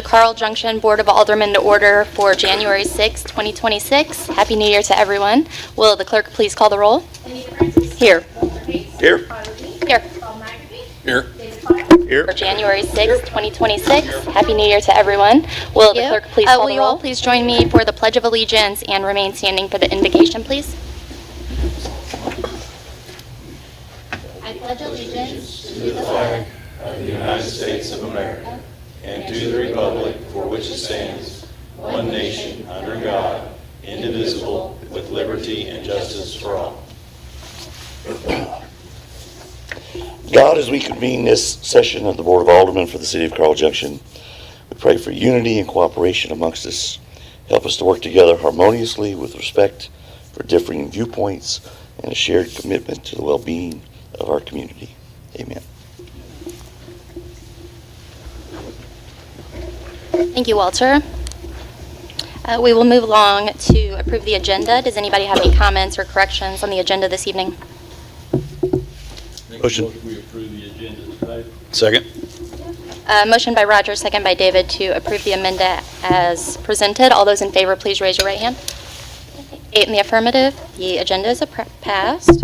Carl Junction Board of Alderman to order for January 6, 2026. Happy New Year to everyone. Will the clerk please call the roll? Here. Here. Here. Here. Here. For January 6, 2026. Happy New Year to everyone. Will the clerk please call the roll? Will you all please join me for the Pledge of Allegiance and remain standing for the invocation, please? I pledge allegiance To the flag of the United States of America and to the republic for which it stands, one nation, under God, indivisible, with liberty and justice for all. God, as we convene this session of the Board of Aldermen for the City of Carl Junction, we pray for unity and cooperation amongst us. Help us to work together harmoniously with respect for differing viewpoints and a shared commitment to the well-being of our community. Amen. Thank you, Walter. We will move along to approve the agenda. Does anybody have any comments or corrections on the agenda this evening? Motion. We approve the agenda today. Second. Motion by Roger, second by David to approve the amendment as presented. All those in favor, please raise your right hand. 8 in the affirmative. The agenda is passed.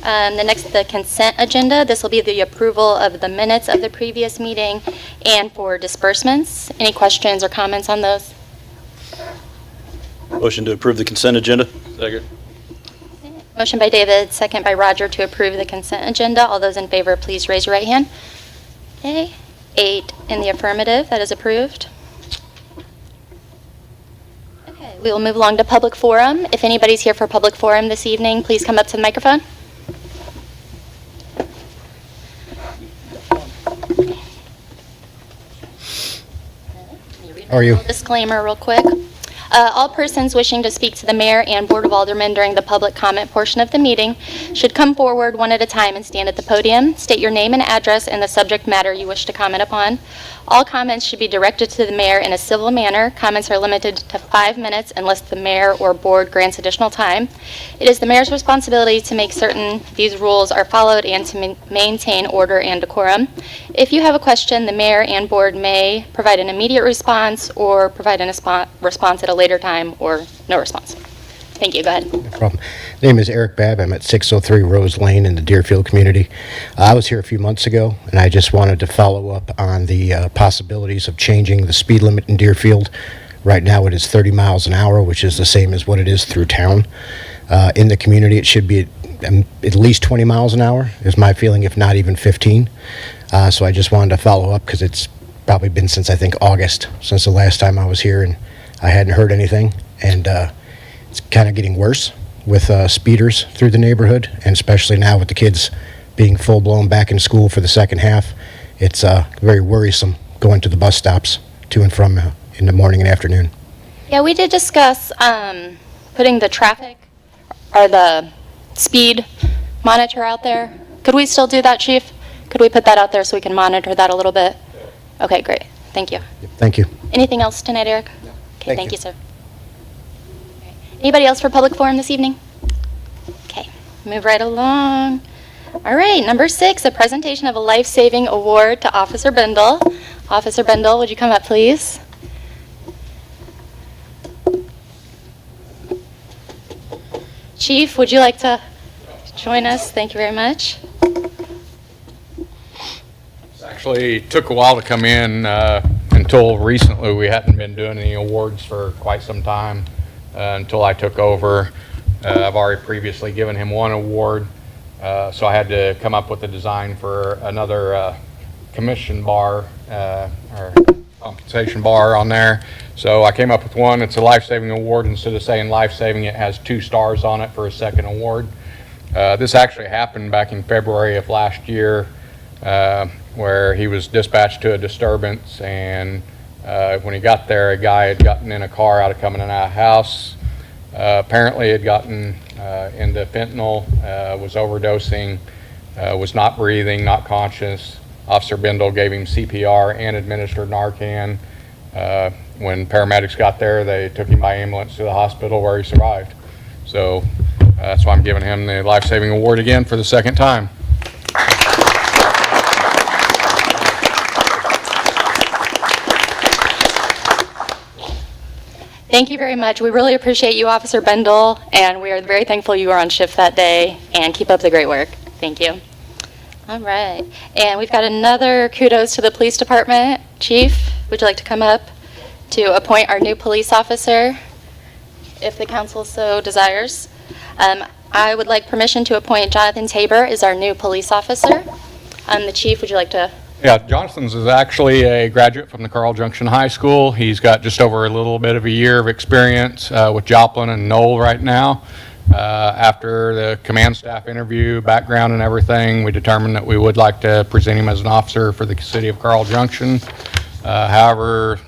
The next, the consent agenda. This will be the approval of the minutes of the previous meeting and for disbursements. Any questions or comments on those? Motion to approve the consent agenda. Second. Motion by David, second by Roger to approve the consent agenda. All those in favor, please raise your right hand. Okay. 8 in the affirmative. That is approved. Okay. We will move along to public forum. If anybody's here for public forum this evening, please come up to the microphone. How are you? Disclaimer real quick. All persons wishing to speak to the Mayor and Board of Aldermen during the public comment portion of the meeting should come forward one at a time and stand at the podium. State your name and address and the subject matter you wish to comment upon. All comments should be directed to the Mayor in a civil manner. Comments are limited to 5 minutes unless the Mayor or Board grants additional time. It is the Mayor's responsibility to make certain these rules are followed and to maintain order and decorum. If you have a question, the Mayor and Board may provide an immediate response or provide a response at a later time or no response. Thank you. Go ahead. No problem. My name is Eric Babb. I'm at 603 Rose Lane in the Deerfield community. I was here a few months ago, and I just wanted to follow up on the possibilities of changing the speed limit in Deerfield. Right now it is 30 miles an hour, which is the same as what it is through town. In the community, it should be at least 20 miles an hour, is my feeling, if not even 15. So I just wanted to follow up because it's probably been since, I think, August, since the last time I was here, and I hadn't heard anything. And it's kind of getting worse with speeders through the neighborhood, and especially now with the kids being full-blown back in school for the second half. It's very worrisome going to the bus stops to and from in the morning and afternoon. Yeah, we did discuss putting the traffic or the speed monitor out there. Could we still do that, Chief? Could we put that out there so we can monitor that a little bit? Okay, great. Thank you. Thank you. Anything else tonight, Eric? Okay, thank you. you, sir. Anybody else for public forum this evening? Okay, move right along. All right, number 6, a presentation of a life-saving award to Officer Bindle. Officer Bindle, would you come up, please? Chief, would you like to join us? Thank you very much. It actually took a while to come in. Until recently, we hadn't been doing any awards for quite some time until I took over. I've already previously given him one award, so I had to come up with a design for another commission bar or compensation bar on there. So I came up with one. It's a life-saving award. Instead of saying life-saving, it has 2 stars on it for a second award. This actually happened back in February of last year, where he was dispatched to a disturbance, and when he got there, a guy had gotten in a car coming in and out of house. Apparently had gotten into fentanyl, was overdosing, was not breathing, not conscious. Officer Bindle gave him CPR and administered Narcan. When paramedics got there, they took him by ambulance to the hospital where he survived. So that's why I'm giving him the life-saving award again for the second time. Thank you very much. We really appreciate you, Officer Bendel, and we are very thankful you were on shift that day, and keep up the great work. Thank you. All right. And we've got another kudos to the police department. Chief, would you like to come up to appoint our new police officer, if the council so desires? I would like permission to appoint Jonathan Tabor as our new police officer. The chief, would you like to? Yeah, Jonathan's is actually a graduate from the Carl Junction High School. He's got just over a little bit of a year of experience with Joplin and Knoll right now. After the command staff interview, background and everything, we determined that we would like to present him as an officer for the city of Carl Junction. However,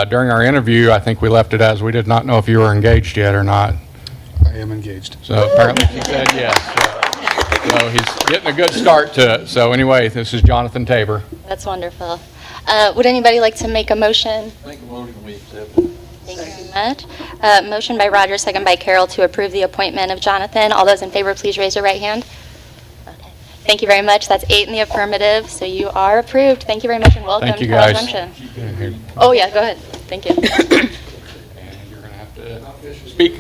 during our interview, I think we left it as we did not know if you were engaged yet or not. I am engaged. So apparently he said yes. So he's getting a good start to it. So anyway, this is Jonathan Tabor. That's wonderful. Would anybody like to make a motion? Make a motion, we accept. Thank you very much. Motion by Roger, second by Carol to approve the appointment of Jonathan. All those in favor, please raise your right hand. Okay. Thank you very much. That's 8 in the affirmative, so you are approved. Thank you very much and welcome Thank you, to Carl guys. Junction. Oh, yeah, go ahead. Thank you. And you're going to have to speak.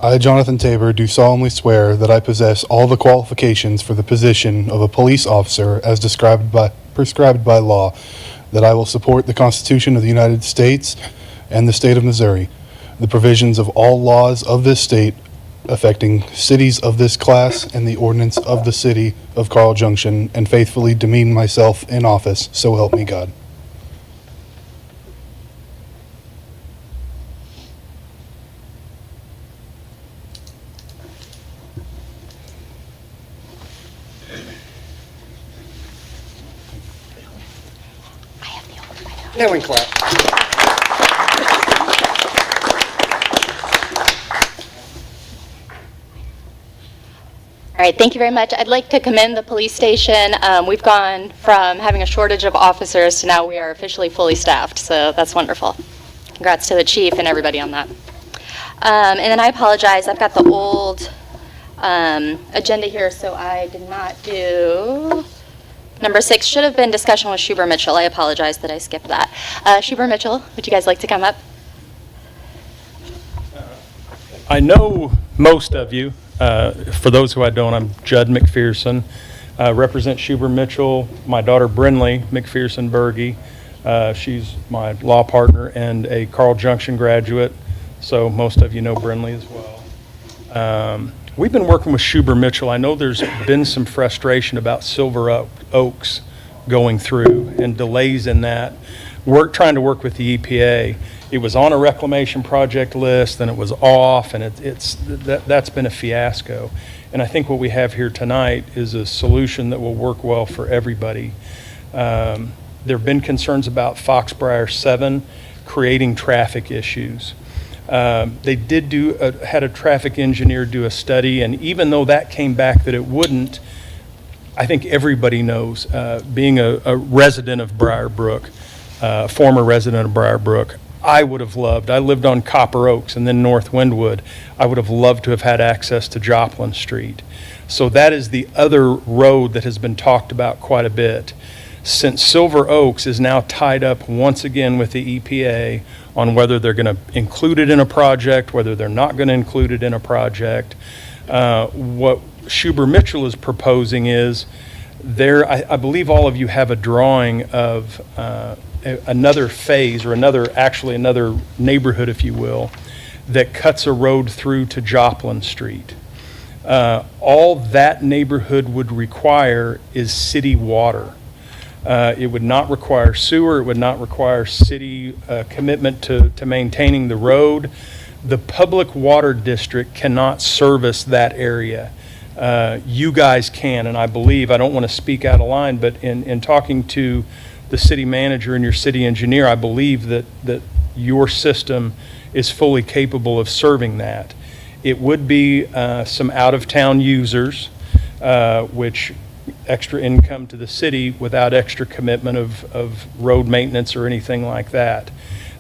I, Jonathan Tabor, do solemnly swear that I possess all the qualifications for the position of a police officer as prescribed by law, that I will support the Constitution of the United States and the state of Missouri, the provisions of all laws of this state affecting cities of this class, and the ordinance of the city of Carl Junction, and faithfully demean myself in office, so help me God. Now we can clap. All right, thank you very much. I'd like to commend the police station. We've gone from having a shortage of officers to now we are officially fully staffed, so that's wonderful. Congrats to the chief and everybody on that. And then I apologize, I've got the old agenda here, so I did not do... Number 6 should have been discussion with Schuber Mitchell. I apologize that I skipped that. Schuber Mitchell, would you guys like to come up? I know most of you. For those who I don't, I'm Judd McPherson. Represent Schuber Mitchell, my daughter Brinley McPherson Berge. She's my law partner and a Carl Junction graduate, so most of you know Brinley as well. We've been working with Schuber Mitchell. I know there's been some frustration about Silver Oaks going through and delays in that. Trying to work with the EPA. It was on a reclamation project list, then it was off, and that's been a fiasco. And I think what we have here tonight is a solution that will work well for everybody. There have been concerns about Foxbriar 7 creating traffic issues. They did had a traffic engineer do a study, and even though that came back that it wouldn't, I think everybody knows, being a resident of Briar Brook, former resident of Briar Brook, I lived on Copper Oaks and then North Windwood. I would have loved to have had access to Joplin Street. So that is the other road that has been talked about quite a bit. Since Silver Oaks is now tied up once again with the EPA on whether they're going to include it in a project, whether they're not going to include it in a project, what Schuber Mitchell is proposing is I believe all of you have a drawing of another phase, or another neighborhood, if you will, that cuts a road through to Joplin Street. All that neighborhood would require is city water. It would not require sewer. It would not require city commitment to maintaining the road. The public water district cannot service that area. You guys can, and I don't want to speak out of line, but in talking to the city manager and your city engineer, I believe that your system is fully capable of serving that. It would be some out-of-town users, which extra income to the city without extra commitment of road maintenance or anything like that.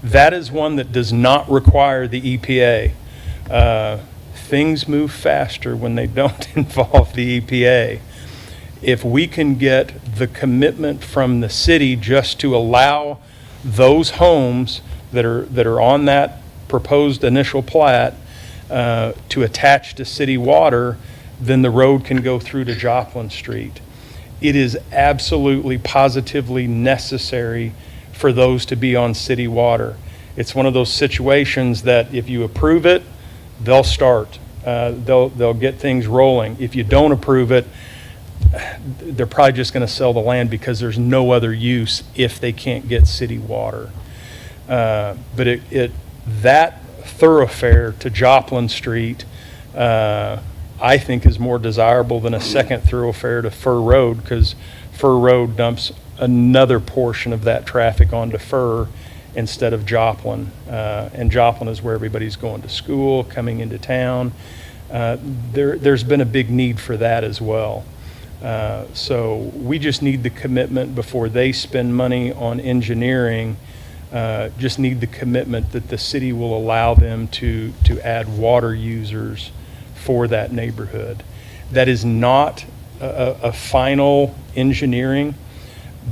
That is one that does not require the EPA. Things move faster when they don't involve the EPA. If we can get the commitment from the city just to allow those homes that are on that proposed initial plat to attach to city water, then the road can go through to Joplin Street. It is absolutely, positively necessary for those to be on city water. It's one of those situations that if you approve it, they'll start. They'll get things rolling. If you don't approve it, they're probably just going to sell the land because there's no other use if they can't get city water. But that thoroughfare to Joplin Street, I think is more desirable than a second thoroughfare to Fur Road, because Fur Road dumps another portion of that traffic onto Fur instead of Joplin. And Joplin is where everybody's going to school, coming into town. There's been a big need for that as well. So we just need the commitment before they spend money on engineering. Just need the commitment that the city will allow them to add water users for that neighborhood. That is not a final engineering,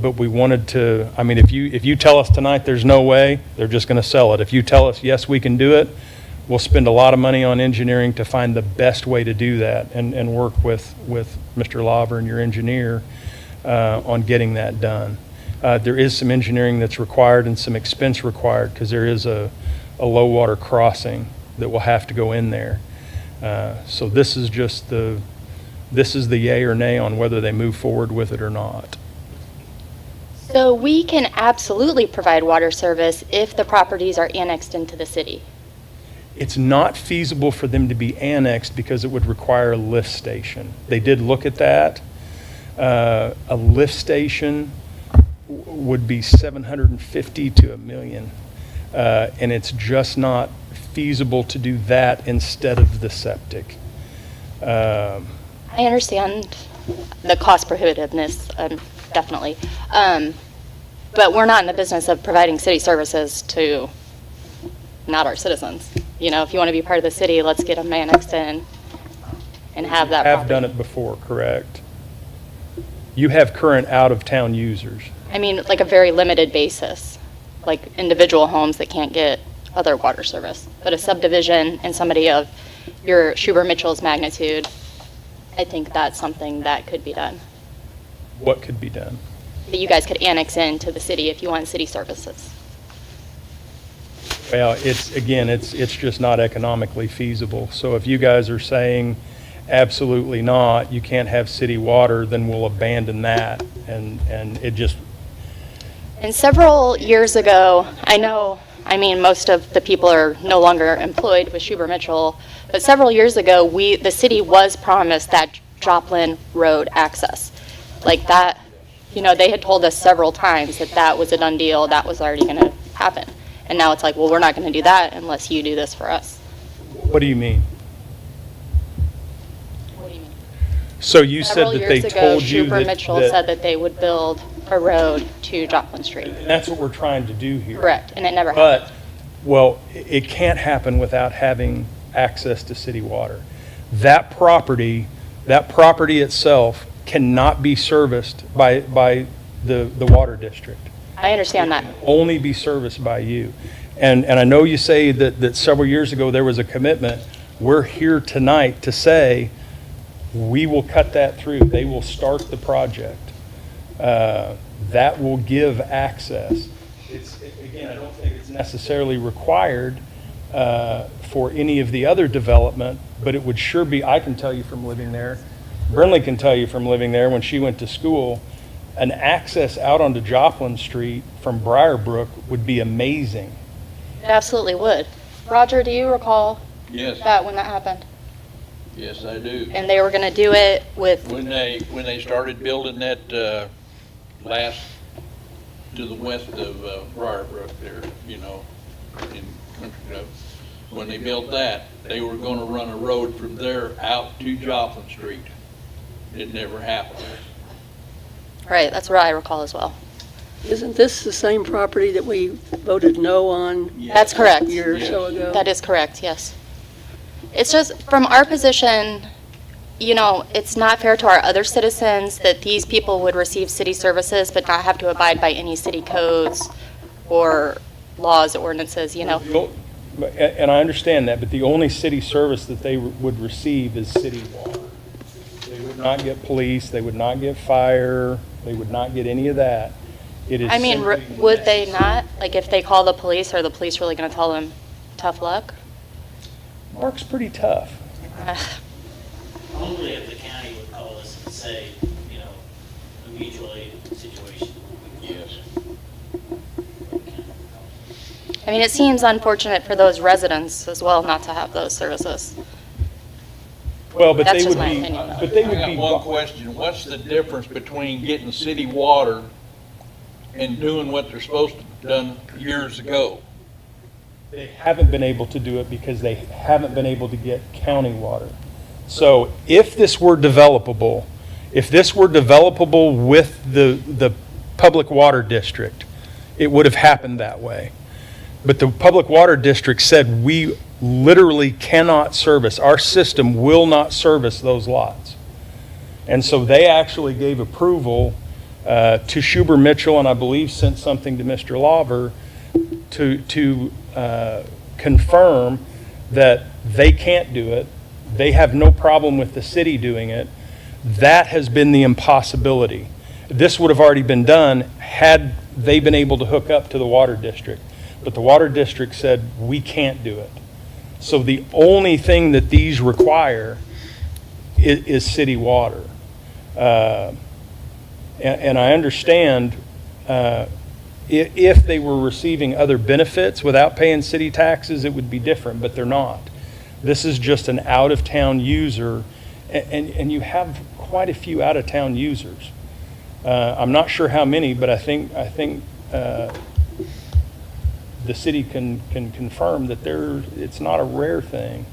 but we wanted to, I mean, if you tell us tonight there's no way, they're just going to sell it. If you tell us, yes, we can do it, we'll spend a lot of money on engineering to find the best way to do that and work with Mr. Laver and your engineer on getting that done. There is some engineering that's required and some expense required because there is a low water crossing that will have to go in there. So this is just the yay or nay on whether they move forward with it or not. So we can absolutely provide water service if the properties are annexed into the city. It's not feasible for them to be annexed because it would require a lift station. They did look at that. A lift station would be $750,000 to $1 million. And it's just not feasible to do that instead of the septic. I understand the cost prohibitiveness, definitely. But we're not in the business of providing city services to not our citizens. You know, if you want to be part of the city, let's get them annexed in and have that Have property. done it before, correct? You have current out-of-town users. I mean, like a very limited basis, like individual homes that can't get other water service. But a subdivision and somebody of your Schubert Mitchell's magnitude, I think that's something that could be done. What could be done? That you guys could annex into the city if you want city services. Well, it's just not economically feasible. So if you guys are saying absolutely not, you can't have city water, then we'll abandon that. And it just, And several years ago, I mean, most of the people are no longer employed with Schubert Mitchell, but several years ago, the city was promised that Joplin Road access. Like that, you know, they had told us several times that that was a done deal, that was already going to happen. And now it's like, well, we're not going to do that unless you do this for us. what do you mean? What do you mean? So you said Several that they years ago, told you Schubert Mitchell that, said that they would build a road to Joplin Street. and that's what we're trying to do here. Correct, and it never happened. But, well, it can't happen without having access to city water. That property itself cannot be serviced by the water district. I understand that. Only be serviced by you. And I know you say that several years ago there was a commitment. We're here tonight to say, we will cut that through. They will start the project. That will give access. Again, I don't think it's necessarily required for any of the other development, but it would sure be, I can tell you from living there, Brinley can tell you from living there when she went to school, an access out onto Joplin Street from Briarbrook would be amazing. It absolutely would. Roger, do you recall Yes, that when that happened? yes, I do. And they were going to do it with, When they started building that, last, to the west of, Briarbrook there, you know, in Country Club. When they built that, they were gonna run a road from there out to Joplin Street. It never happened. right, that's what I recall as well. Isn't this the same property that we voted no on That's correct. a year or so ago? That is correct, yes. It's just, from our position, you know, it's not fair to our other citizens that these people would receive city services but not have to abide by any city codes or laws, ordinances, you know? And I understand that, but the only city service that they would receive is city water. They would not get police, they would not get fire, they would not get any of that. It is I mean, simply would they not? Like, if they call the police, are the police really going to tell them, tough luck? Mark's pretty tough. Only if the county would call us and say, you know, a mutual aid situation. Yes. I mean, it seems unfortunate for those residents as well not to have those services. Well, but That's they just would my be, opinion, though. but they I would got be. one question. What's the difference between getting city water and doing what they're supposed to have done years ago? They haven't been able to do it because they haven't been able to get county water. So if this were developable, with the public water district, it would have happened that way. But the public water district said, we literally cannot service, our system will not service those lots. And so they actually gave approval to Schuber Mitchell, and I believe sent something to Mr. Lawver to confirm that they can't do it. They have no problem with the city doing it. That has been the impossibility. This would have already been done had they been able to hook up to the water district. But the water district said, we can't do it. So the only thing that these require is city water. And I understand if they were receiving other benefits without paying city taxes, it would be different, but they're not. This is just an out-of-town user, and you have quite a few out-of-town users. I'm not sure how many, but I think the city can confirm that it's not a rare thing.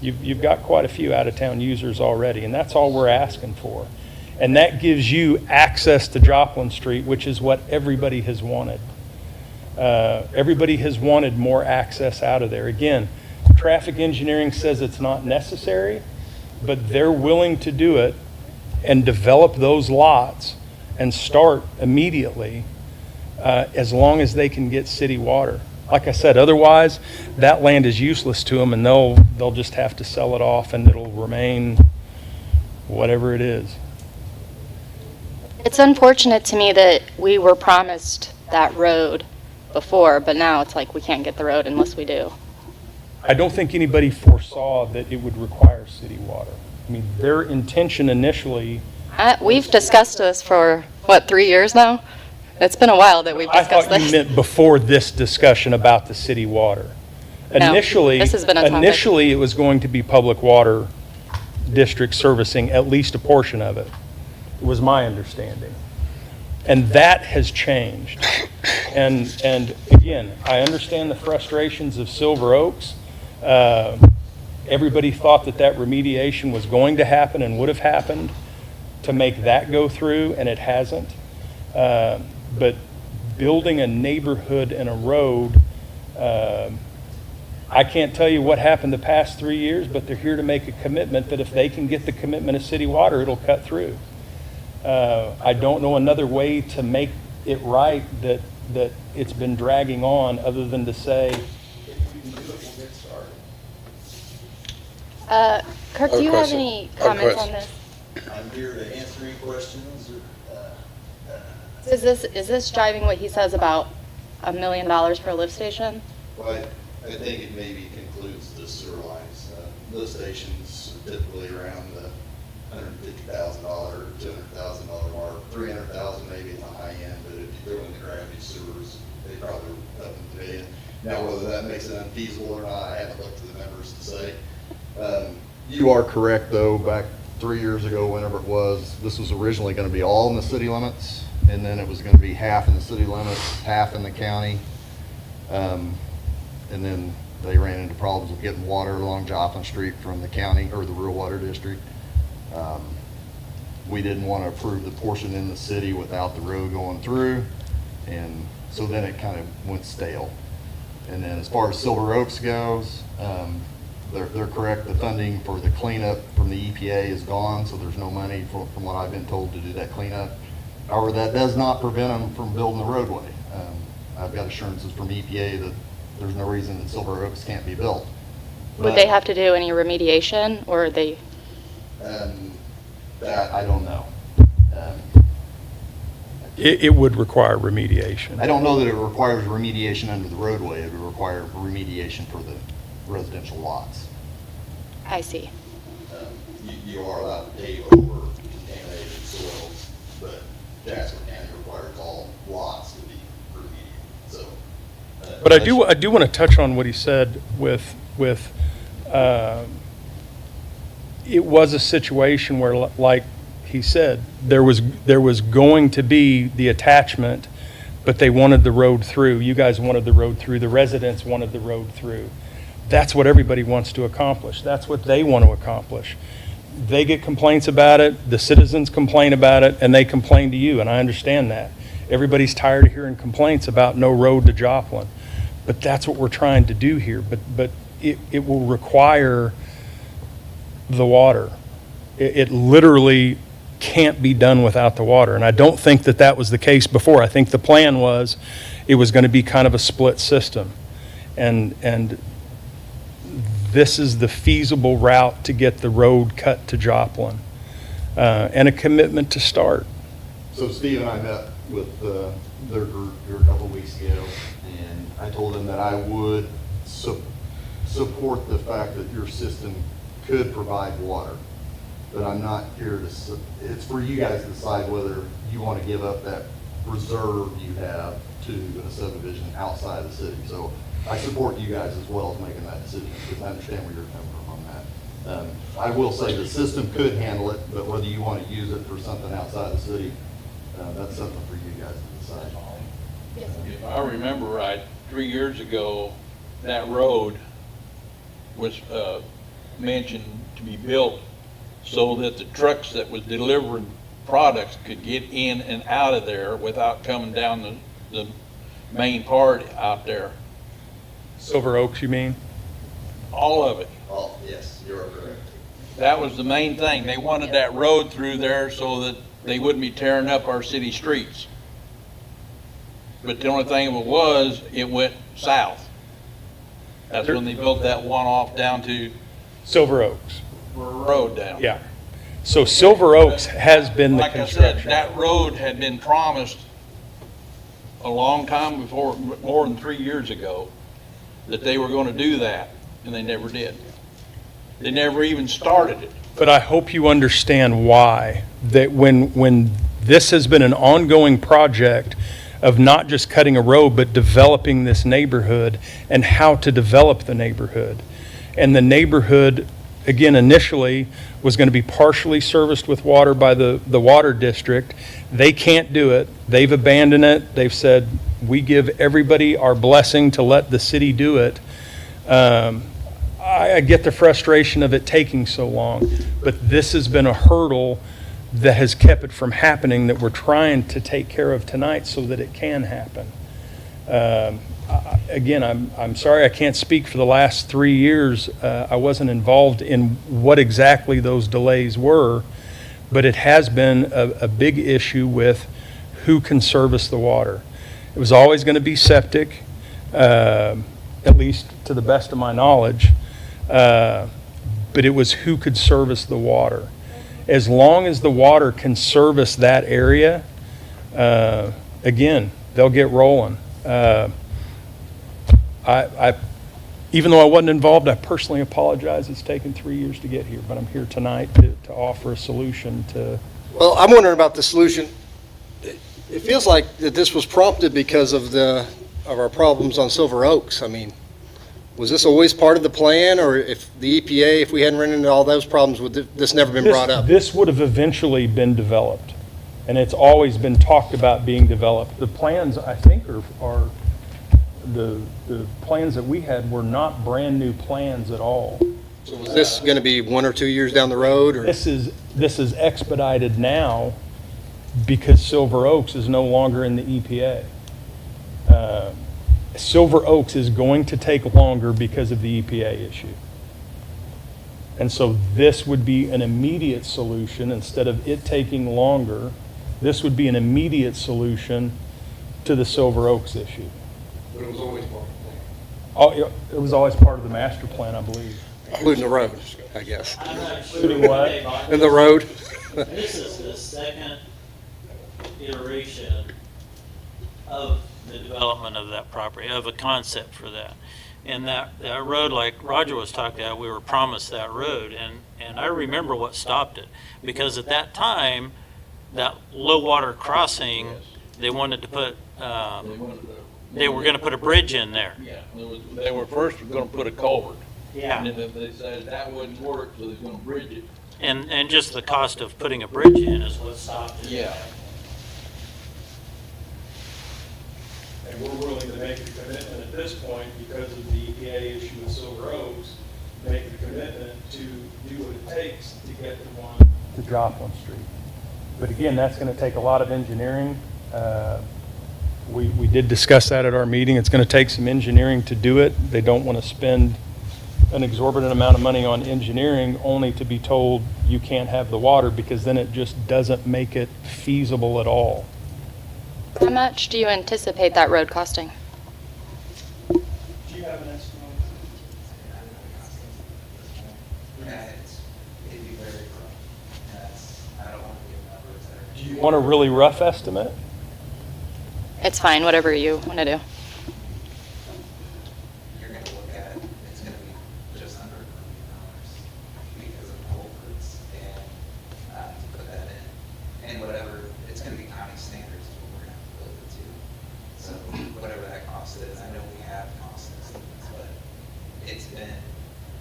You've got quite a few out-of-town users already, and that's all we're asking for. And that gives you access to Joplin Street, which is what everybody has wanted. Everybody has wanted more access out of there. Again, traffic engineering says it's not necessary, but they're willing to do it and develop those lots and start immediately as long as they can get city water. Like I said, otherwise, that land is useless to them, and they'll just have to sell it off, and it'll remain whatever it is. It's unfortunate to me that we were promised that road before, but now it's like we can't get the road unless we do. I don't think anybody foresaw that it would require city water. I mean, their intention initially, We've discussed this for, 3 years now? It's been a while that we've I discussed thought you this. meant before this discussion about the city water. No, Initially, this has been a topic. initially it was going to be public water district servicing at least a portion of it. It was my understanding. And that has changed. And again, I understand the frustrations of Silver Oaks. Everybody thought that remediation was going to happen and would have happened to make that go through, and it hasn't. But building a neighborhood and a road, I can't tell you what happened the past 3 years, but they're here to make a commitment that if they can get the commitment of city water, it'll cut through. I don't know another way to make it right that it's been dragging on other than to say, if we can do it, we'll get started. Kirk, do you have any comments on this? I'm here to answer any questions. Is this driving what he says about $1 million for a lift station? But I think it maybe concludes the sewer lines. Lift stations are typically around the $150,000, $200,000 mark, $300,000 maybe at the high end. But if you throw in the gravity sewers, they probably up in the million. Now, whether that makes it unfeasible or not, I haven't looked at the numbers to say. You are correct, though. Back 3 years ago, whenever it was, this was originally going to be all in the city limits, and then it was going to be half in the city limits, half in the county. And then they ran into problems with getting water along Joplin Street from the county or the rural water district. We didn't want to approve the portion in the city without the road going through, and so then it kind of went stale. And then as far as Silver Oaks goes, they're correct. The funding for the cleanup from the EPA is gone, so there's no money from what I've been told to do that cleanup. However, that does not prevent them from building the roadway. I've got assurances from EPA that there's no reason that Silver Oaks can't be built. Would they have to do any remediation, or are they? That I don't know. It would require remediation. I don't know that it requires remediation under the roadway. It would require remediation for the residential lots. I see. You are allowed to pave over contaminated soils, but Jasper County requires all lots to be remediated, so. But I do want to touch on what he said with it was a situation where, like he said, there was going to be the attachment, but they wanted the road through. You guys wanted the road through. The residents wanted the road through. That's what everybody wants to accomplish. That's what they want to accomplish. They get complaints about it, the citizens complain about it, and they complain to you, and I understand that. Everybody's tired of hearing complaints about no road to Joplin. But that's what we're trying to do here. But it will require the water. It literally can't be done without the water. And I don't think that that was the case before. I think the plan was it was going to be kind of a split system. And this is the feasible route to get the road cut to Joplin, and a commitment to start. So Steve and I met with their group here a couple of weeks ago, and I told them that I would support the fact that your system could provide water, but I'm not here to, it's for you guys to decide whether you want to give up that reserve you have to a subdivision outside the city. So I support you guys as well as making that decision, because I understand where you're coming from on that. I will say the system could handle it, but whether you want to use it for something outside the city, that's something for you guys to decide. If I remember right, 3 years ago, that road was mentioned to be built so that the trucks that was delivering products could get in and out of there without coming down the main part out there. Silver Oaks, you mean? All of it. Oh, yes, you're correct. That was the main thing. They wanted that road through there so that they wouldn't be tearing up our city streets. But the only thing of it was, it went south. That's when they built that one off down to Silver Oaks. road down. Yeah. So Silver Oaks has been the Like I said, construction. that road had been promised a long time before, more than 3 years ago, that they were going to do that, and they never did. They never even started it. But I hope you understand why, that when this has been an ongoing project of not just cutting a road, but developing this neighborhood and how to develop the neighborhood. And the neighborhood, again, initially was going to be partially serviced with water by the water district. They can't do it. They've abandoned it. They've said, we give everybody our blessing to let the city do it. I get the frustration of it taking so long, but this has been a hurdle that has kept it from happening, that we're trying to take care of tonight so that it can happen. Again, I'm sorry I can't speak for the last 3 years. I wasn't involved in what exactly those delays were, but it has been a big issue with who can service the water. It was always going to be septic, at least to the best of my knowledge, but it was who could service the water. As long as the water can service that area, again, they'll get rolling. Even though I wasn't involved, I personally apologize. It's taken 3 years to get here, but I'm here tonight to offer a solution to. Well, I'm wondering about the solution. It feels like that this was prompted because of our problems on Silver Oaks. I mean, was this always part of the plan, or if the EPA, if we hadn't run into all those problems, would this never been brought up? This would have eventually been developed, and it's always been talked about being developed. The plans, I think, are the plans that we had were not brand-new plans at all. So was this going to be 1 or 2 years down the road, or? This is expedited now because Silver Oaks is no longer in the EPA. Silver Oaks is going to take longer because of the EPA issue. And so this would be an immediate solution. Instead of it taking longer, this would be an immediate solution to the Silver Oaks issue. But it was always part of the plan. Oh, it was always part of the master plan, I believe. Including the road, I guess. I'm not sure. Including what? And the road. This is the second iteration of the development of that property, of a concept for that. And that road, like Roger was talking about, we were promised that road, and I remember what stopped it. Because at that time, that low water crossing, they wanted to put, they were gonna put a bridge in there. Yeah, they were first gonna put a culvert. Yeah. And then they said that wouldn't work, so they're gonna bridge it. And just the cost of putting a bridge in is what stopped it. Yeah. And we're willing to make the commitment at this point, because of the EPA issue with Silver Oaks, make the commitment to do what it takes to get the one to Joplin Street. But again, that's going to take a lot of engineering. We did discuss that at our meeting. It's going to take some engineering to do it. They don't want to spend an exorbitant amount of money on engineering only to be told you can't have the water, because then it just doesn't make it feasible at all. How much do you anticipate that road costing? Do you have an estimate? It'd be very rough. I don't want to give numbers that are. Do you want a really rough estimate? It's fine, whatever you want to do. You're going to look at, it's going to be just under $1 million because of culverts and to put that in. And whatever, it's going to be county standards is what we're going to have to build it to. So whatever that cost is, I know we have cost estimates, but it's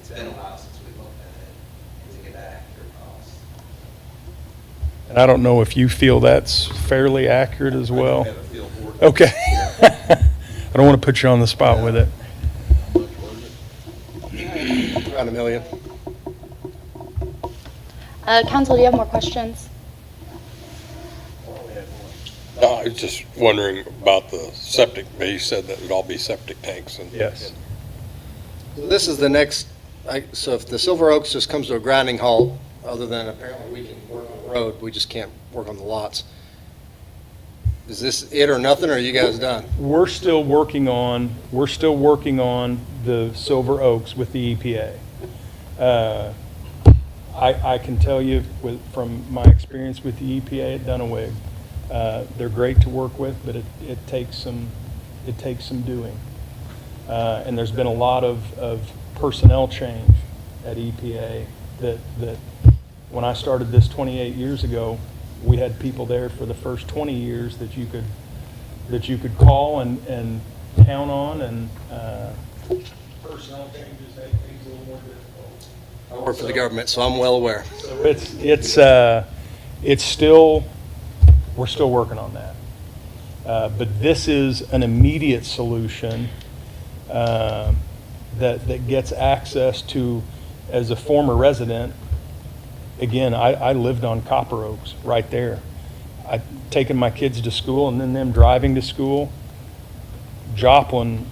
been a while since we looked at it to get that accurate cost. And I don't know if you feel that's fairly accurate as well. I don't have a feel for it. Okay. I don't want to put you on the spot with it. Around $1 million. Council, do you have more questions? No, I was just wondering about the septic. He said that it'd all be septic tanks and. Yes. So this is the next, so if the Silver Oaks just comes to a grinding halt, other than apparently we can work on the road, we just can't work on the lots. Is this it or nothing, or are you guys done? We're still working on the Silver Oaks with the EPA. I can tell you from my experience with the EPA at Dunawig, they're great to work with, but it takes some doing. And there's been a lot of personnel change at EPA that when I started this 28 years ago, we had people there for the first 20 years that you could call and count on, and personnel changes make things a little more difficult. I work for the government, so I'm well aware. So it's still, we're still working on that. But this is an immediate solution that gets access to, as a former resident. Again, I lived on Copper Oaks right there. I'd taken my kids to school, and then them driving to school. Joplin,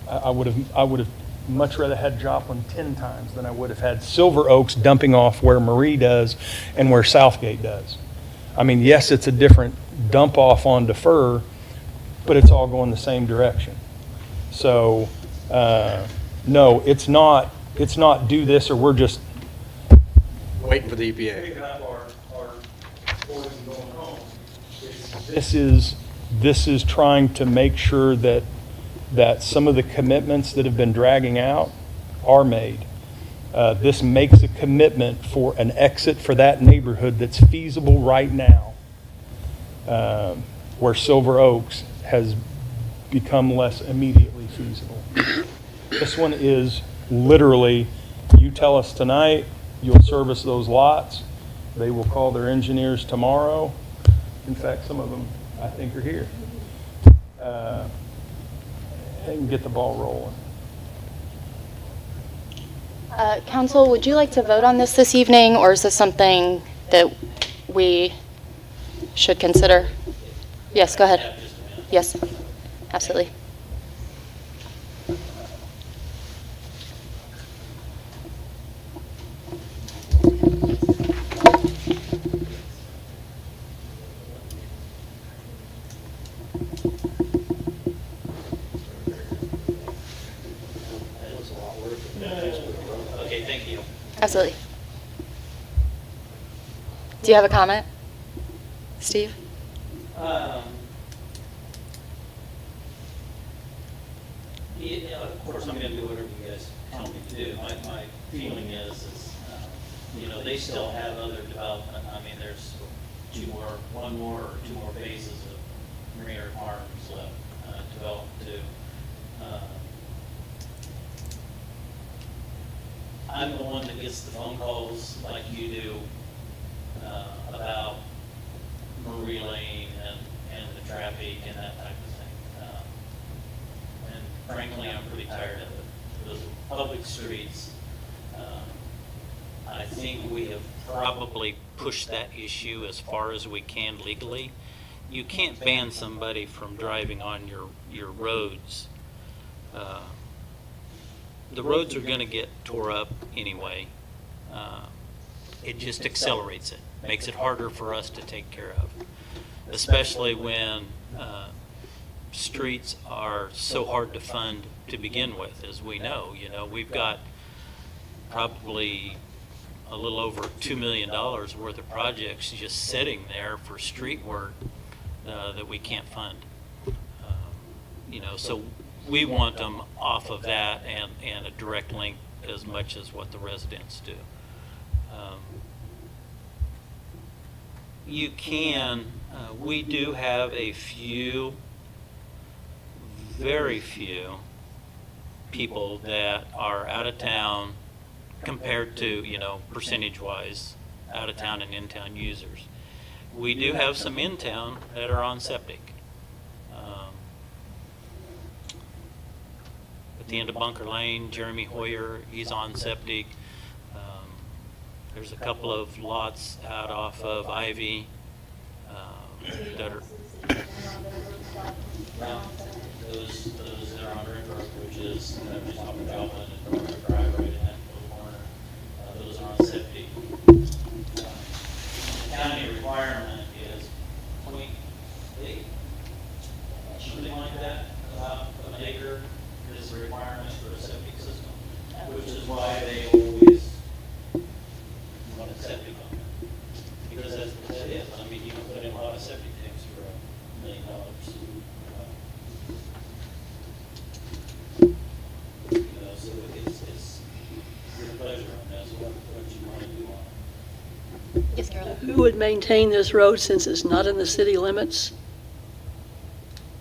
I would have much rather had Joplin 10 times than I would have had Silver Oaks dumping off where Marie does and where Southgate does. I mean, yes, it's a different dump off on Defer, but it's all going the same direction. So, no, it's not do this or we're just Waiting for the EPA. picking up our boys and going home. This is trying to make sure that some of the commitments that have been dragging out are made. This makes a commitment for an exit for that neighborhood that's feasible right now, where Silver Oaks has become less immediately feasible. This one is literally, you tell us tonight, you'll service those lots. They will call their engineers tomorrow. In fact, some of them, I think, are here. And get the ball rolling. Council, would you like to vote on this evening, or is this something that we should consider? Yes, go ahead. Yes, absolutely. Absolutely. Do you have a comment, Steve? Yeah, of course, I'm gonna do whatever you guys tell me to do. My feeling is, they still have other development. I mean, there's one more or two more phases of Mariner Farms left, developed to. I'm the one that gets the phone calls like you do, about Murray Lane and the traffic and that type of thing. And frankly, I'm pretty tired of it. Those public streets, I think we have probably pushed that issue as far as we can legally. You can't ban somebody from driving on your roads. The roads are gonna get tore up anyway. It just accelerates it, makes it harder for us to take care of, especially when streets are so hard to fund to begin with, as we know. We've got probably a little over $2 million worth of projects just sitting there for street work that we can't fund. So we want them off of that and a direct link as much as what the residents do. We do have a few, very few people that are out of town compared to, percentage-wise, out of town and in-town users. We do have some in-town that are on septic. At the end of Bunker Lane, Jeremy Hoyer, he's on septic. There's a couple of lots out off of Ivy that are. Well, those that are on Ring Road, which is just off of Joplin and North Drive right in that little corner, those are on septic. The county requirement is 0.8, something like that, about an acre is the requirement for a septic system, which is why they always want a septic on it. Because that's what that is. I mean, you can put in a lot of septic tanks for $1 million. So it's your pleasure on this, what you want to do on it. Yes, Carolyn. Who would maintain this road since it's not in the city limits?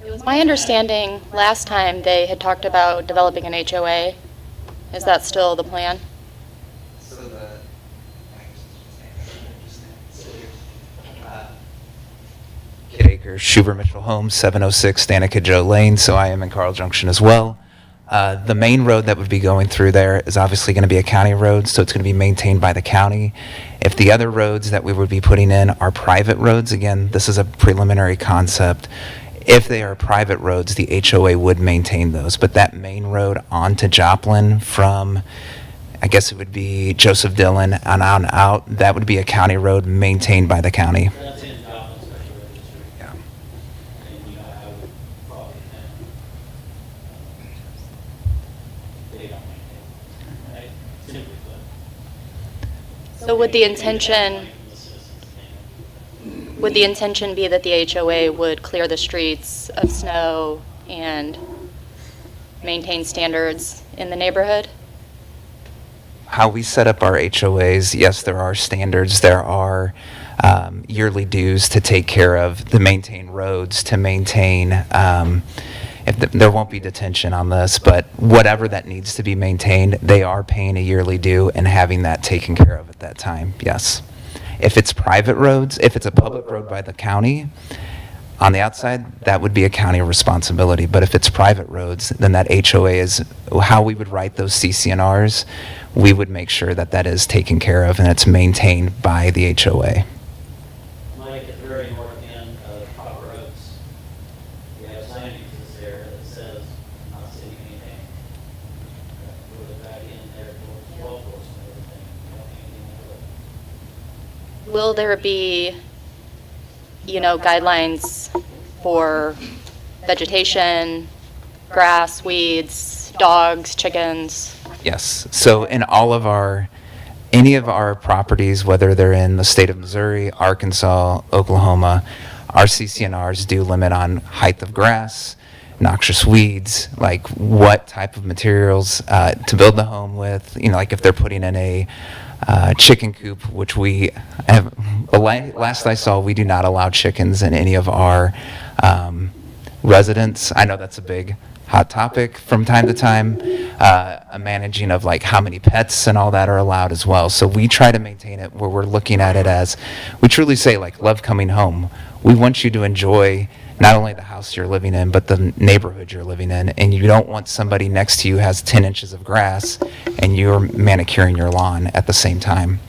It was my understanding last time they had talked about developing an HOA. Is that still the plan? So Kid Acres, Schubert Mitchell Homes, 706 Danica Joe Lane, so I am in Carl Junction as well. The main road that would be going through there is obviously going to be a county road, so it's going to be maintained by the county. If the other roads that we would be putting in are private roads, again, this is a preliminary concept. If they are private roads, the HOA would maintain those. But that main road onto Joplin from, I guess it would be Joseph Dillon and on out, that would be a county road maintained by the county. That's in Joplin Special Road District. Yeah. And I would probably they don't maintain it, right? Simply put. So would the intention be that the HOA would clear the streets of snow and maintain standards in the neighborhood? How we set up our HOAs, yes, there are standards, there are yearly dues to take care of, to maintain roads, to maintain, there won't be detention on this, but whatever that needs to be maintained, they are paying a yearly due and having that taken care of at that time, yes. If it's private roads, if it's a public road by the county, on the outside, that would be a county responsibility. But if it's private roads, then that HOA is how we would write those CCNRs. We would make sure that that is taken care of and it's maintained by the HOA. Like at the very north end of Pop Roads, you have signage that's there that says not city maintained. Put it back in there towards the golf course and everything, you don't need anything with it. Will there be, guidelines for vegetation, grass, weeds, dogs, chickens? Yes. So in all of our any of our properties, whether they're in the state of Missouri, Arkansas, Oklahoma, our CCNRs do limit on height of grass, noxious weeds, like what type of materials to build the home with. You know, like if they're putting in a chicken coop, which we have, last I saw, we do not allow chickens in any of our residents. I know that's a big hot topic from time to time, a managing of like how many pets and all that are allowed as well. So we try to maintain it where we're looking at it as, we truly say like love coming home. We want you to enjoy not only the house you're living in, but the neighborhood you're living in. And you don't want somebody next to you has 10 inches of grass and you're manicuring your lawn at the same time.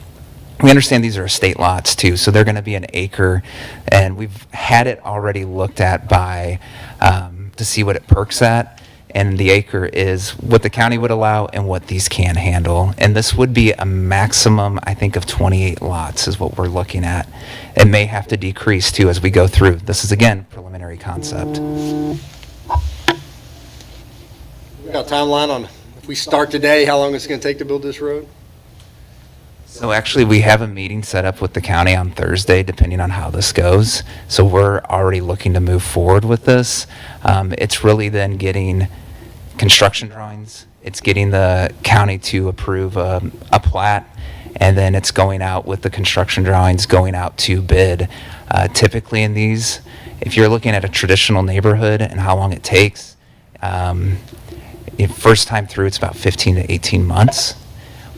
We understand these are estate lots too, so they're going to be an acre, and we've had it already looked at by to see what it perks at, and the acre is what the county would allow and what these can handle. And this would be a maximum, I think, of 28 lots is what we're looking at. It may have to decrease too as we go through. This is again preliminary concept. We got a timeline on if we start today, how long it's going to take to build this road? So actually, we have a meeting set up with the county on Thursday, depending on how this goes. So we're already looking to move forward with this. It's really then getting construction drawings. It's getting the county to approve a plat, and then it's going out with the construction drawings, going out to bid. Typically in these, if you're looking at a traditional neighborhood and how long it takes, first time through, it's about 15 to 18 months.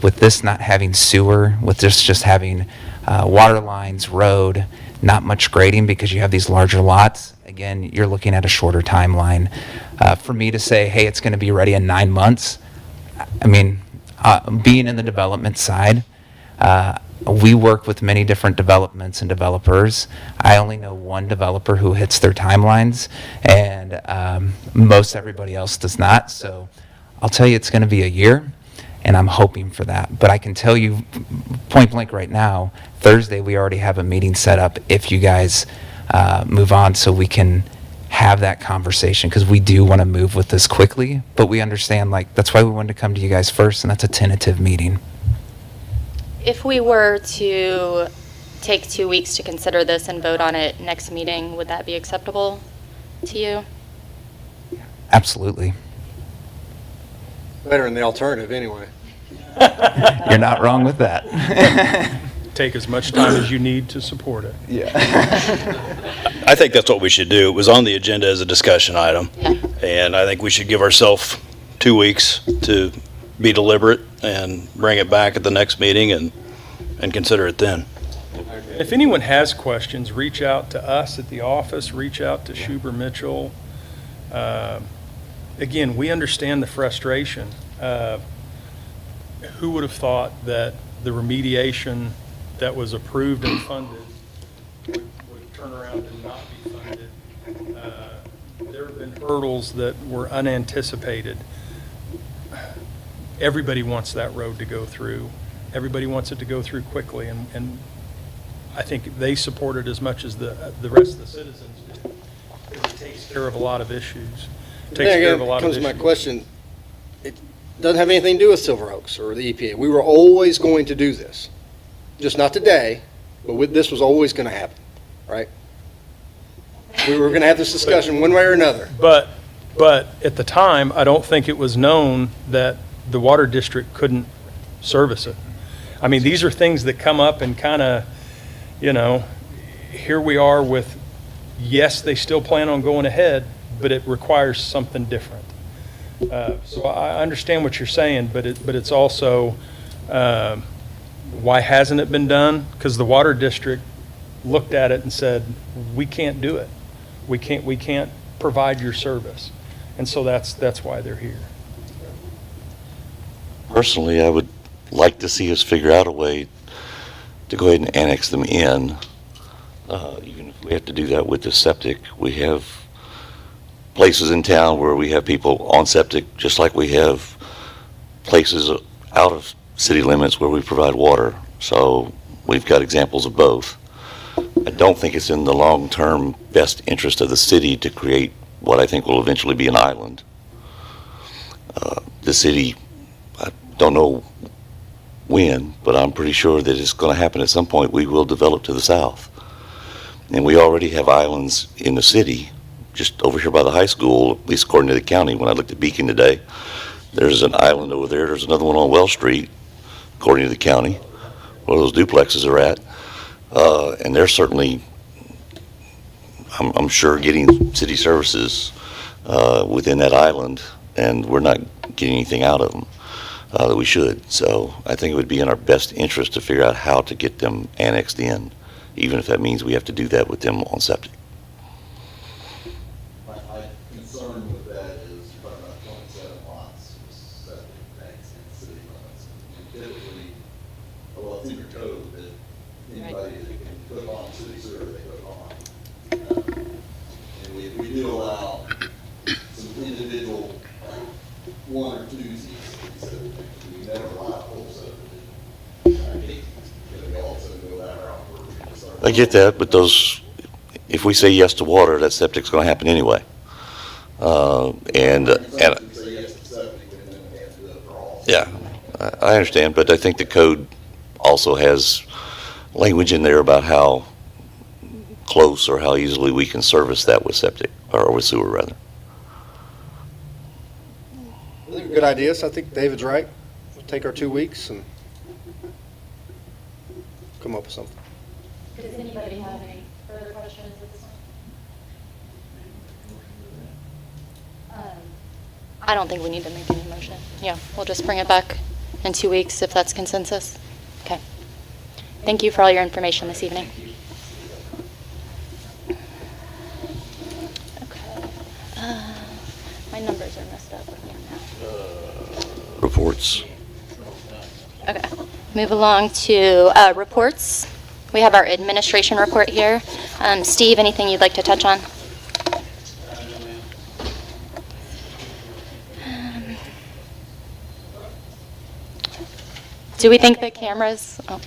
With this not having sewer, with this just having water lines, road, not much grading because you have these larger lots, again, you're looking at a shorter timeline. For me to say, hey, it's going to be ready in 9 months, I mean, being in the development side, we work with many different developments and developers. I only know one developer who hits their timelines, and most everybody else does not. So I'll tell you it's going to be a year. And I'm hoping for that. But I can tell you point blank right now, Thursday we already have a meeting set up if you guys move on so we can have that conversation, because we do want to move with this quickly, but we understand like that's why we wanted to come to you guys first, and that's a tentative meeting. If we were to take 2 weeks to consider this and vote on it next meeting, would that be acceptable to you? Absolutely. Better than the alternative, anyway. You're not wrong with that. Take as much time as you need to support it. Yeah. I think that's what we should do. It was on the agenda as a discussion item, Yeah. and I think we should give ourselves 2 weeks to be deliberate and bring it back at the next meeting and consider it then. If anyone has questions, reach out to us at the office, reach out to Schuber Mitchell. Again, we understand the frustration. Who would have thought that the remediation that was approved and funded would turn around and not be funded? There have been hurdles that were unanticipated. Everybody wants that road to go through. Everybody wants it to go through quickly, and I think they support it as much as the rest of the citizens do. It takes care of a lot of issues. Takes care of a lot of Comes to issues. my question, it doesn't have anything to do with Silver Oaks or the EPA. We were always going to do this, just not today, but this was always going to happen, right? We were going to have this discussion one way or another. But at the time, I don't think it was known that the water district couldn't service it. I mean, these are things that come up and kind of, here we are with, yes, they still plan on going ahead, but it requires something different. So I understand what you're saying, but it's also, why hasn't it been done? Because the water district looked at it and said, we can't do it. We can't provide your service. And so that's why they're here. Personally, I would like to see us figure out a way to go ahead and annex them in. Even if we have to do that with the septic, we have places in town where we have people on septic, just like we have places out of city limits where we provide water. So we've got examples of both. I don't think it's in the long-term best interest of the city to create what I think will eventually be an island. The city, I don't know when, but I'm pretty sure that it's going to happen at some point. We will develop to the south. And we already have islands in the city, just over here by the high school, at least according to the county. When I looked at Beacon today, there's an island over there. There's another one on Wells Street, according to the county, where those duplexes are at. And they're certainly, I'm sure, getting city services within that island, and we're not getting anything out of them that we should. So I think it would be in our best interest to figure out how to get them annexed in, even if that means we have to do that with them on septic. My concern with that is you're talking about 27 lots, septic tanks in city limits. And typically, well, it's in your code that anybody that can put on city sewer, they put on. And we do allow some individual, one or twosies. We never allow whole subdivision. I hate that we also go that route where we just start. I get that, but those, if we say yes to water, that septic's going to happen anyway. Yeah, I understand, but I think the code also has language in there about how close or how easily we can service that with septic, or with sewer, rather. I think good ideas. I think David's right. We'll take our 2 weeks and come up with something. Does anybody have any further questions at this time? I don't think we need to make any motion. Yeah, we'll just bring it back in 2 weeks if that's consensus. Okay. Thank you for all your information this evening. Okay. My numbers are messed up again now. Reports. Okay. Move along to reports. We have our administration report here. Steve, anything you'd like to touch on? Do we think the cameras? Oh.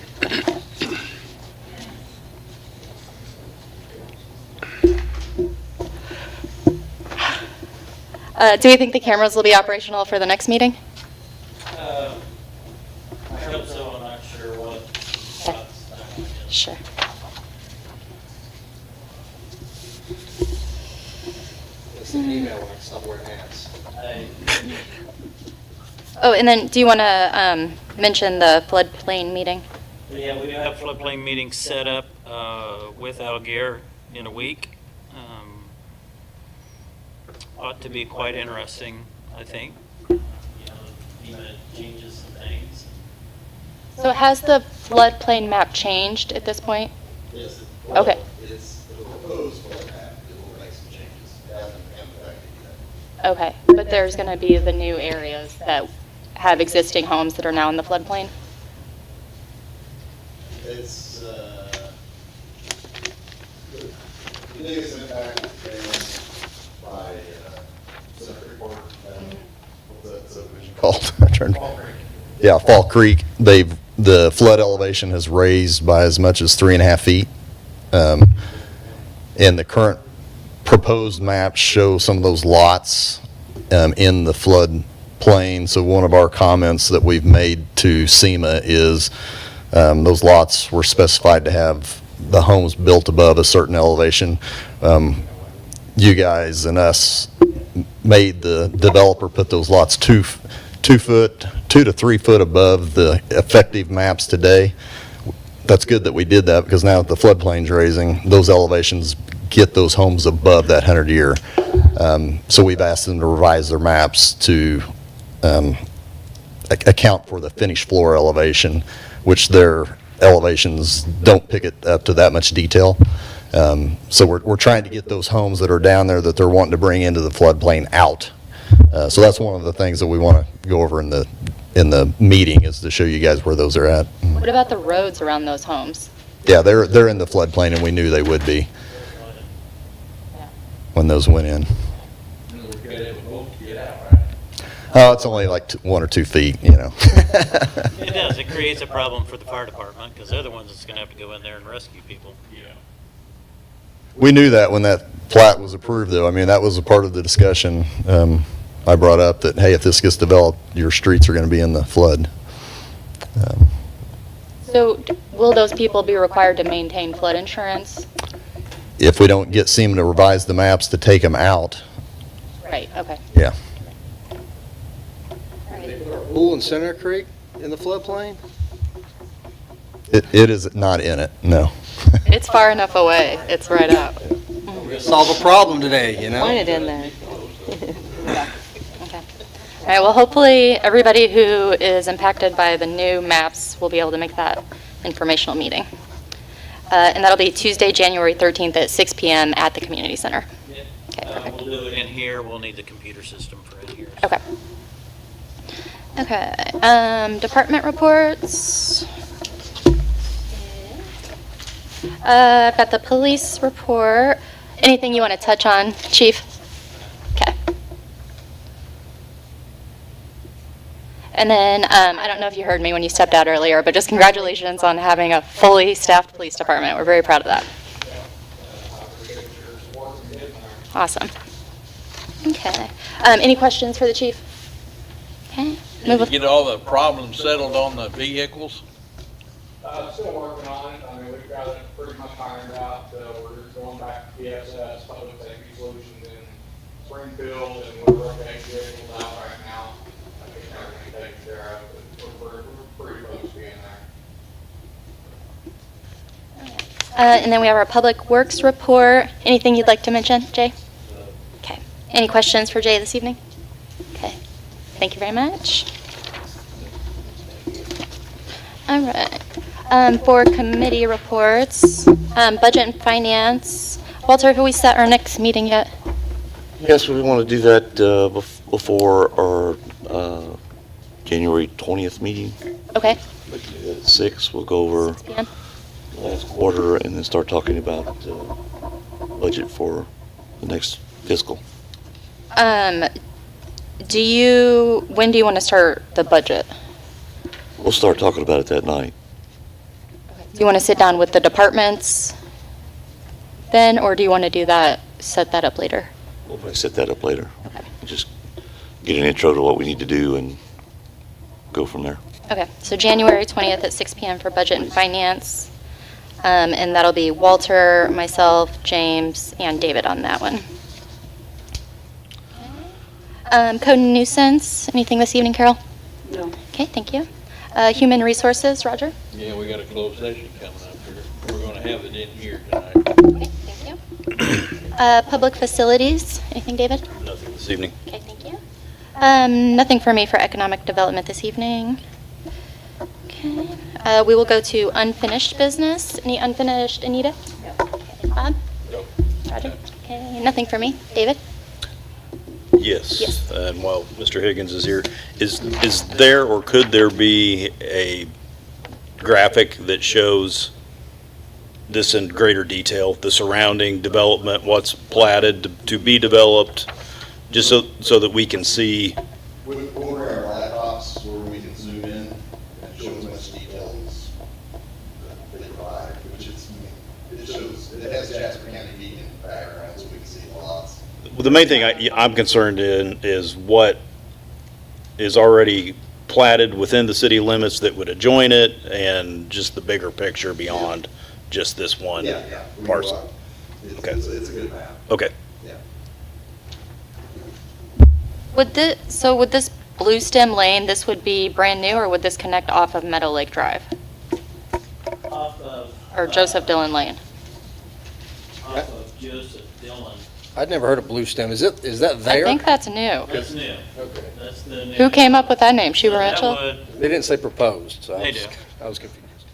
Do we think the cameras will be operational for the next meeting? I hope so, I'm not sure what. Okay. Sure. It's an email like somewhere hands. Oh, and then do you want to mention the floodplain meeting? Yeah, we do have floodplain meetings set up with Algier in a week. Ought to be quite interesting, I think. You know, even changes some things. So has the floodplain map changed at this point? Yes. Okay. It's the proposed flood map. It will make some changes. It hasn't impacted yet. Okay, but there's going to be the new areas that have existing homes that are now in the floodplain? It's, the biggest impact is by Century Park. What's that subdivision Called, I turned. Yeah, Fall Creek. The flood elevation has raised by as much as 3.5 feet. And the current proposed maps show some of those lots in the flood plain. So one of our comments that we've made to SEMA is those lots were specified to have the homes built above a certain elevation. You guys and us made the developer put those lots 2 to 3 foot above the effective maps today. That's good that we did that, because now that the floodplain's raising, those elevations get those homes above that 100-year. So we've asked them to revise their maps to account for the finished floor elevation, which their elevations don't pick it up to that much detail. So we're trying to get those homes that are down there that they're wanting to bring into the floodplain out. So that's one of the things that we want to go over in the meeting, is to show you guys where those are at. What about the roads around those homes? Yeah, they're in the floodplain, and we knew they would be when those went in. Oh, it's only like 1 or 2 feet, you know. It does, it creates a problem for the fire department, because they're the ones that's gonna have to go in there and rescue people. Yeah. We knew that when that plat was approved, though. I mean, that was a part of the discussion. I brought up that, hey, if this gets developed, your streets are going to be in the flood. So will those people be required to maintain flood insurance? If we don't get SEMA to revise the maps to take them out, Right, okay. yeah. Pool in Center Creek in the floodplain? It is not in it, no. It's far enough away. It's right out. Solve a problem today, you know? Point it in there. Okay. All right, well, hopefully, everybody who is impacted by the new maps will be able to make that informational meeting. And that'll be Tuesday, January 13th at 6 PM at the community center. Okay, perfect. We'll do it in here. We'll need the computer system for in here. Okay. Okay, department reports. I've got the police report. Anything you want to touch on, Chief? Okay. And then, I don't know if you heard me when you stepped out earlier, but just congratulations on having a fully staffed police department. We're very proud of that. Awesome. Okay. Any questions for the chief? Okay. Did you get all the problems settled on the vehicles? Still working on it. I mean, we've got it pretty much ironed out. We're going back to PSS, Public Safety Solutions in Springfield, and we're rotating vehicles out right now. I think everything's taken care of, but we're pretty close to being there. And then we have our Public Works report. Anything you'd like to mention, Jay? Okay. Any questions for Jay this evening? Okay. Thank you very much. All right. For committee reports, Budget and Finance. Walter, have we set our next meeting yet? Yes, we want to do that before our January 20th meeting. Okay. At 6, we'll go over 6 p.m. last quarter and then start talking about budget for the next fiscal. When do you want to start the budget? We'll start talking about it that night. Do you want to sit down with the departments then, or do you want to set that up later? We'll probably set that up later. Just get an intro to what we need to do and go from there. Okay, so January 20th at 6 p.m. for Budget and Finance. And that'll be Walter, myself, James, and David on that one. Code and nuisance, anything this evening, Carol? No. Okay, thank you. Human resources, Roger? Yeah, we got a closed session coming up here. We're gonna have it in here tonight. Okay, thank you. Public facilities, anything, David? Nothing this evening. Okay, thank you. Nothing for me for economic development this evening. Okay, we will go to unfinished business. Any unfinished, Anita? No. Okay, Bob? No. Roger? Okay, nothing for me. David? Yes. Yes. And while Mr. Higgins is here, is there or could there be a graphic that shows this in greater detail, the surrounding development, what's platted to be developed, just so that we can see? We'll bring our laptops where we can zoom in and show as much detail as they provide, which it has Jasper County Beacon in the background so we can see the lots. The main thing I'm concerned in is what is already platted within the city limits that would adjoin it, and just the bigger picture beyond just this one parcel. Okay. It's a good map. Okay. Yeah. Would this Blue Stem Lane, this would be brand new, or would this connect off of Meadow Lake Drive? Off of. Or Joseph Dillon Lane? Off of Joseph Dillon. I'd never heard of Blue Stem. Is that there? I think that's new. That's new. Okay. That's the new. Who came up with that name? Schuber That Mitchell? They didn't say proposed, so They do. I was confused.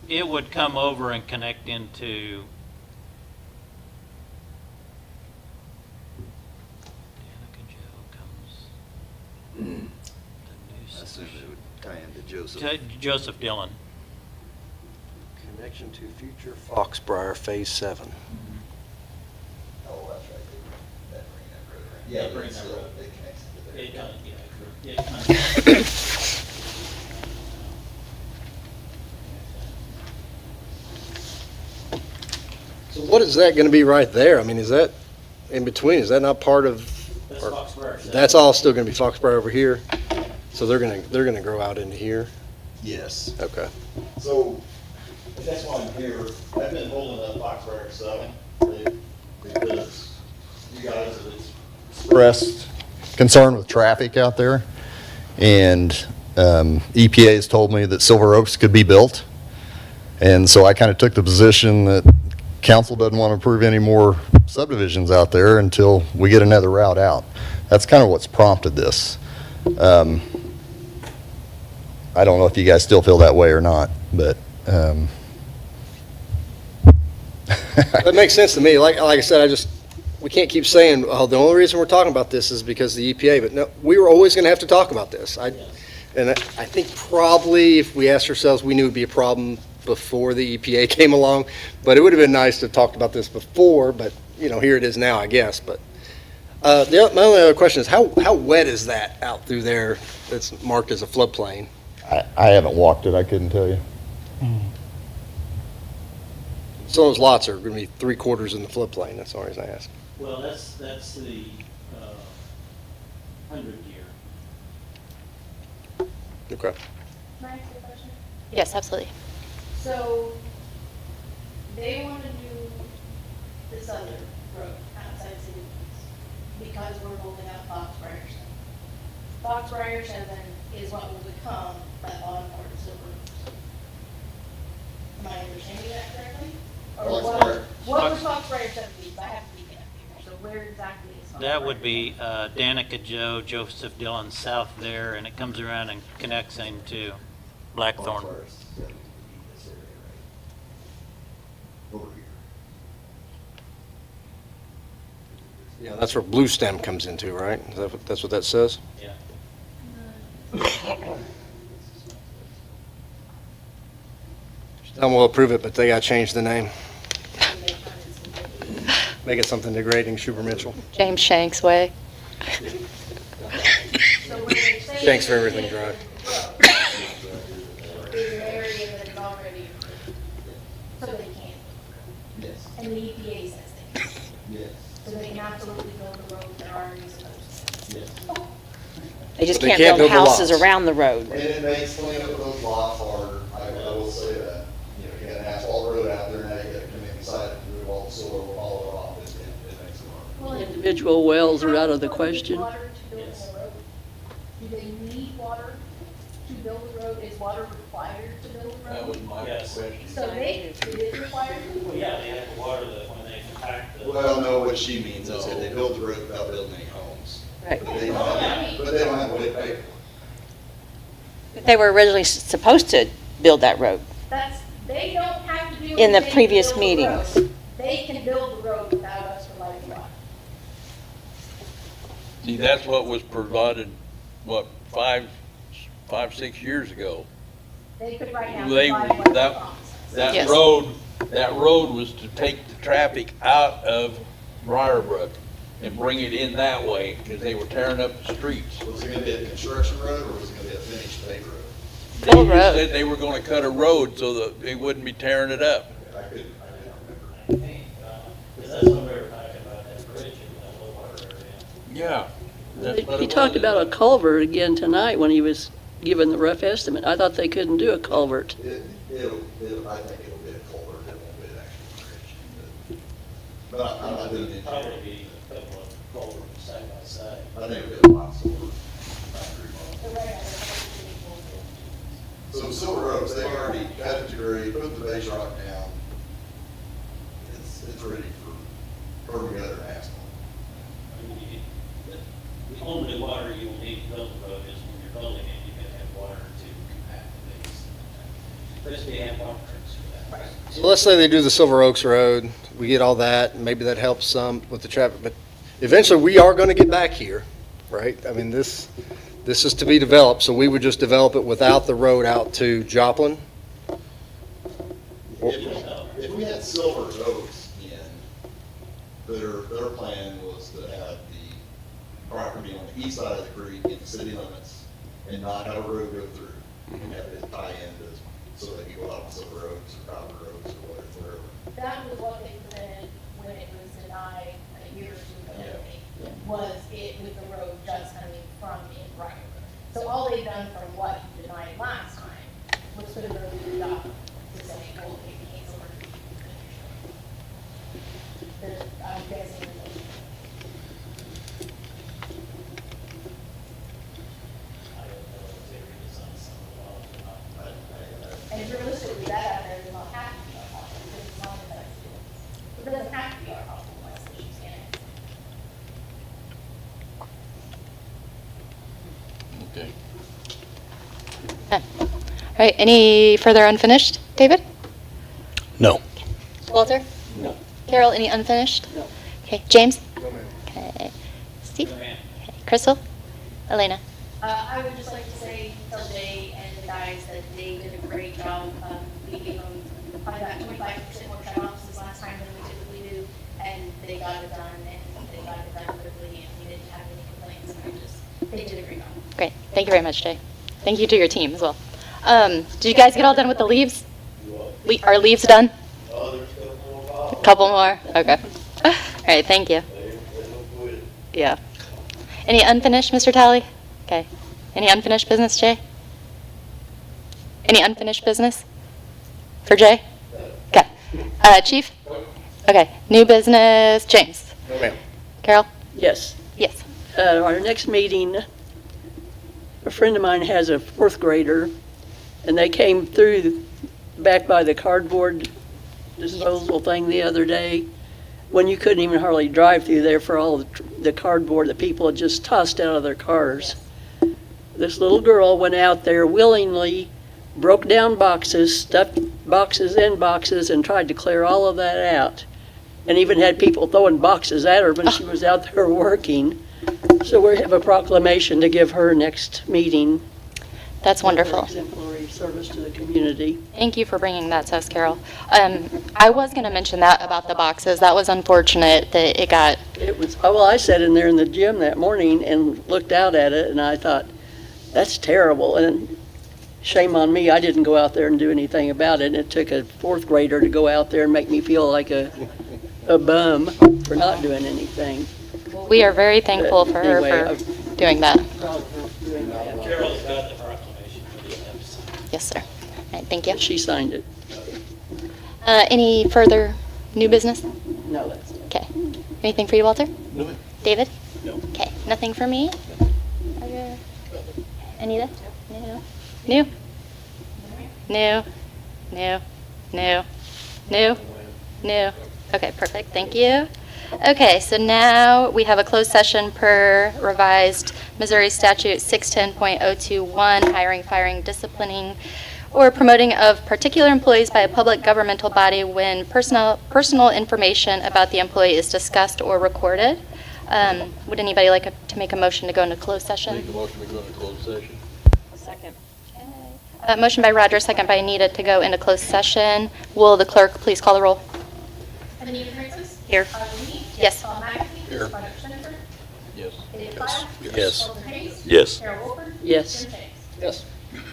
It would come over and connect into. Danica Joe comes. I assume it would tie into Joseph. Joseph Dillon. Connection to future Foxbriar Phase 7. Oh, that's right. That road, right? Yeah, They bring it's, that road. it connects to there. It kind of, yeah, it kind of. So what is that going to be right there? I mean, is that in between? Is that not part of? That's or- Foxbriar. That's all still going to be Foxbriar over here. So they're going to grow out into here. Yes. Okay. So, that's why I'm here. I've been holding up Foxfire 7 because you guys have expressed concern with traffic out there. And EPA has told me that Silver Oaks could be built. And so I kind of took the position that council doesn't want to approve any more subdivisions out there until we get another route out. That's kind of what's prompted this. I don't know if you guys still feel that way or not, but That makes sense to me. Like I said, we can't keep saying, oh, the only reason we're talking about this is because of the EPA, but no, we were always going to have to talk about this. And I think probably if we asked ourselves, we knew it would be a problem before the EPA came along, but it would have been nice to have talked about this before, but, here it is now, I guess. But my only other question is, how wet is that out through there that's marked as a floodplain? I haven't walked it. I couldn't tell you. Some of those lots are going to be 3/4 in the floodplain. That's the only reason I ask. Well, that's the 100-year. Okay. Can I ask you a question? Yes, absolutely. So, they want to do this other road outside city limits because we're holding out Foxbriar 7. Foxbriar 7 is what will become that bottom part of Silver Oaks. Am I understanding that correctly? Or what would Foxbriar 7 be? I have to be here. So where exactly is Foxbriar? That would be Danica Joe, Joseph Dillon south there, and it comes around and connects him to Blackthorn. Yeah, that's where Blue Stem comes into, right? That's what that says? Yeah. Tell them we'll approve it, but they got to change the name. Make it something degrading, Schuber Mitchell. James Shanks Way. Thanks for everything, Drive. Is an area that is already approved, so they can. Yes. And the EPA says they can. Yes. So they can absolutely build the road they're already supposed to. Yes. They just But they can't can't build build the houses lots. around the road. And it makes cleaning up those lots harder. I will say that. You got an asphalt road out there, now you got to come inside and move all the soil, all it off. It makes it hard. Individual wells are out of the question. Water to build the road? Do they need water to build the road? Is water required to build the road? That was my Yes. question. So it is required? Well, yeah, they have to water when they compact the. Well, no, what she means is that they build the road without building any homes. Right. But they don't have a way to pay for it. They were originally supposed to build that road. They don't have to do In the anything to previous build the meetings. road. They can build the road without us providing water. See, that's what was provided, what, 6 years ago. They could right now They, provide what they that, promised. that Yes. road was to take the traffic out of Briarbrook and bring it in that way, because they were tearing up the streets. Was it gonna be a construction road or was it gonna be a finished paved road? They Full just road. said they were gonna cut a road so that they wouldn't be tearing it up. I couldn't remember. Because that's when we were talking about that bridge in that low water area. Yeah. that's what He it talked was. about a culvert again tonight when he was giving the rough estimate. I thought they couldn't do a culvert. I think it'll be a culvert, it won't be an actual bridge. But I'm not doing it. Probably be a couple of culverts side by side. I think it'll be a lot of silver. So Silver Oaks, they already cut it to grade, put the base rock down. It's ready for curb gutter and asphalt. The only water you will need to build the road is when you're building it, you gotta have water to compact the base. First, we have water for that. So let's say they do the Silver Oaks Road, we get all that, and maybe that helps some with the traffic, but eventually we are going to get back here, right? I mean, this is to be developed, so we would just develop it without the road out to Joplin? If we had Silver Oaks in, their plan was to have the property on the east side of the creek in the city limits and not have a road go through and have it tie into, so they could go out on Silver Oaks or Copper Oaks or whatever. That was what they presented when it was denied a year or two ago, I think, was it with the road just coming from in Briarwood. So all they've done from what you denied last time what's been really done to say, oh, we cancel or I'm guessing. And realistically, that out there does not have to be our problem, because it's not affected. It doesn't have to be our problem unless she's in it. Okay. Okay. All right, any further unfinished? David? No. Walter? No. Carol, any unfinished? No. Okay, James? Okay. Steve? Okay. Crystal? Elena? I would just like to say, tell Jay and the guys that they did a great job. We gave them probably about 25% more shut-offs this last time than we typically do, and they got it done, and they got it done quickly, and we didn't have any complaints, and they did a great job. Great. Thank you very much, Jay. Thank you to your team as well. Did you guys get all done with the leaves? Are leaves done? A couple more? Okay. All right, thank you. Yeah. Any unfinished, Mr. Talley? Okay. Any unfinished business, Jay? Any unfinished business for Jay? Okay. Chief? Okay. New business, James? No, ma'am. Carol? Yes. Yes. Our next meeting, a friend of mine has a fourth grader, and they came through back by the cardboard disposal thing the other day, when you couldn't even hardly drive through there for all the cardboard that people had just tossed out of their cars. This little girl went out there willingly, broke down boxes, stuffed boxes in boxes, and tried to clear all of that out. And even had people throwing boxes at her when she was out there working. So we have a proclamation to give her next meeting. That's wonderful. Exemplary service to the community. Thank you for bringing that to us, Carol. I was going to mention that about the boxes. That was unfortunate that it got... It was, oh, well, I sat in there in the gym that morning and looked out at it, and I thought, that's terrible. And shame on me, I didn't go out there and do anything about it. And it took a fourth grader to go out there and make me feel like a bum for not doing anything. We are very thankful for her Anyway, for doing that. Carol's got the proclamation. Yes, sir. All right, thank you. She signed it. Any further new business? No, that's Okay. Anything for you, Walter? No. David? No. Okay. Nothing for me? Okay. Anita? No. New? New? New? New? New? New? Okay, perfect. Thank you. Okay, so now we have a closed session per revised Missouri Statute 610.021, hiring, firing, disciplining, or promoting of particular employees by a public governmental body when personal information about the employee is discussed or recorded. Would anybody like to make a motion to go into closed session? Make a motion to go into closed session. Second. Motion by Roger, second by Anita to go into closed session. Will the clerk please call the roll? Anita Francis? Here. Arlene? Yes. Paul McAfee? Here. Roger Spencer? Yes. David Clark? Yes. Walter Hayes? Yes. Carol Wolford? Yes. Jim James? Yes.